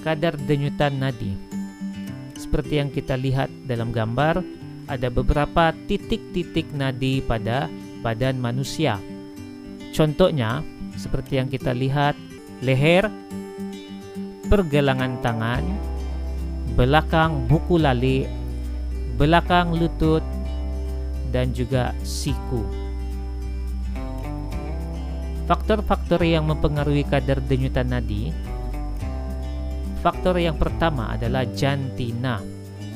kadar denyutan nadi. Seperti yang kita lihat dalam gambar, ada beberapa titik-titik nadi pada badan manusia. Contohnya, seperti yang kita lihat, leher, pergelangan tangan, belakang buku lali, belakang lutut, dan juga siku. Faktor-faktor yang mempengaruhi kadar denyutan nadi. Faktor yang pertama adalah jantina.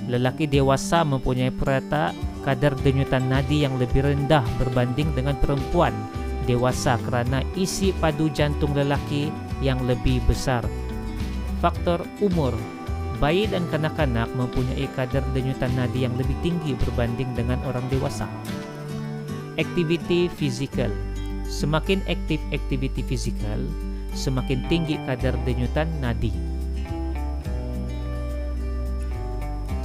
Lelaki dewasa mempunyai rata kadar denyutan nadi yang lebih rendah berbanding dengan perempuan dewasa kerana isi padu jantung lelaki yang lebih besar. Faktor umur. Bayi dan kanak-kanak mempunyai kadar denyutan nadi yang lebih tinggi berbanding dengan orang dewasa. Aktiviti fizikal. Semakin aktif aktiviti fizikal, semakin tinggi kadar denyutan nadi.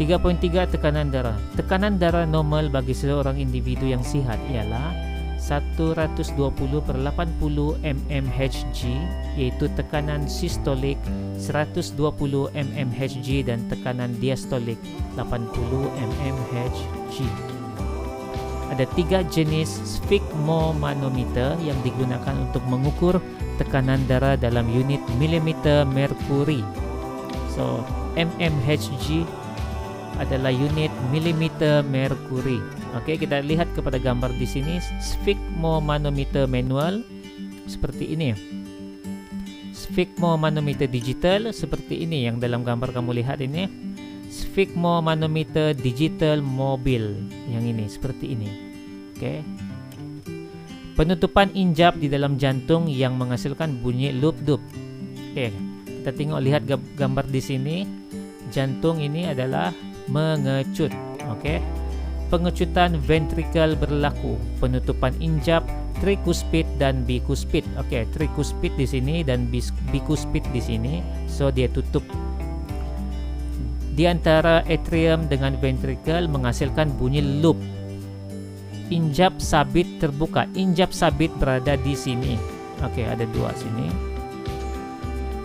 3.3 tekanan darah. Tekanan darah normal bagi seorang individu yang sihat ialah 120/80 mmHg, iaitu tekanan sistolik 120 mmHg dan tekanan diastolik 80 mmHg. Ada 3 jenis sphygmomanometer yang digunakan untuk mengukur tekanan darah dalam unit milimeter merkuri. So, mmHg adalah unit milimeter merkuri. Okey, kita lihat kepada gambar di sini, sphygmomanometer manual seperti ini. Sphygmomanometer digital seperti ini yang dalam gambar kamu lihat ini. Sphygmomanometer digital mobil yang ini seperti ini. Okey. Penutupan injap di dalam jantung yang menghasilkan bunyi loop-loop. Okey, kita tengok lihat gambar di sini. Jantung ini adalah mengecut. Okey. Pengecutan ventrikel berlaku, penutupan injap trikuspid dan bikuspid. Okey, trikuspid di sini dan bikuspid di sini. So dia tutup. Di antara atrium dengan ventrikel menghasilkan bunyi loop. Injap sabit terbuka. Injap sabit berada di sini. Okey, ada 2 sini.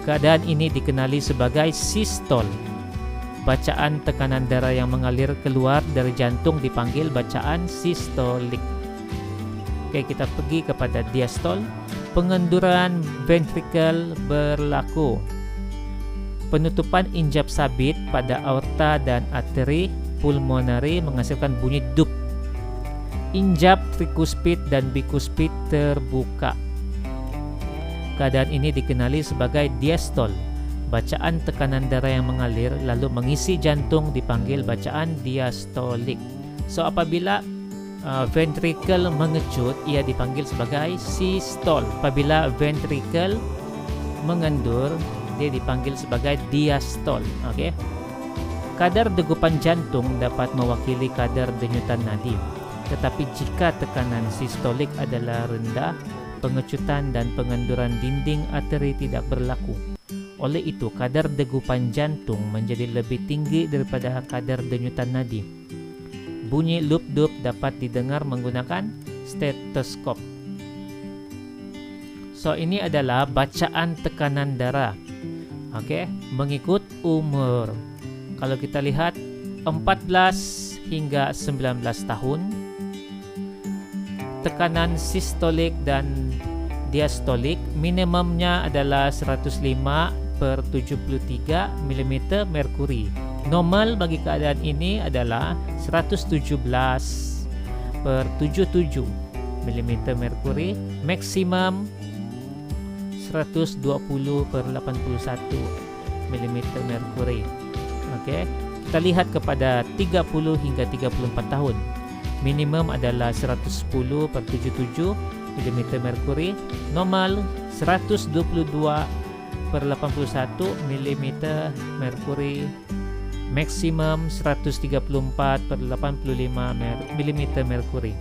Keadaan ini dikenali sebagai sistol. Bacaan tekanan darah yang mengalir keluar dari jantung dipanggil bacaan sistolik. Okey, kita pergi kepada diastol. Pengenduran ventrikel berlaku. Penutupan injap sabit pada aorta dan arteri pulmonari menghasilkan bunyi dup. Injap trikuspid dan bikuspid terbuka. Keadaan ini dikenali sebagai diastol. Bacaan tekanan darah yang mengalir lalu mengisi jantung dipanggil bacaan diastolik. So apabila ventrikel mengecut, ia dipanggil sebagai sistol. Apabila ventrikel mengendur, dia dipanggil sebagai diastol. Okey. Kadar degupan jantung dapat mewakili kadar denyutan nadi. Tetapi jika tekanan sistolik adalah rendah, pengecutan dan pengenduran dinding arteri tidak berlaku. Oleh itu, kadar degupan jantung menjadi lebih tinggi daripada kadar denyutan nadi. Bunyi loop-loop dapat didengar menggunakan stetoskop. So, ini adalah bacaan tekanan darah. Okey, mengikut umur. Kalau kita lihat 14 hingga 19 tahun, tekanan sistolik dan diastolik minimumnya adalah 105/73 mm merkuri. Normal bagi keadaan ini adalah 117/77 mm merkuri. Maksimum 120/81 mm merkuri. Okey, kita lihat kepada 30 hingga 34 tahun. Minimum adalah 110/77 mm merkuri. Normal 122/81 mm merkuri. Maksimum 134/85 mm merkuri.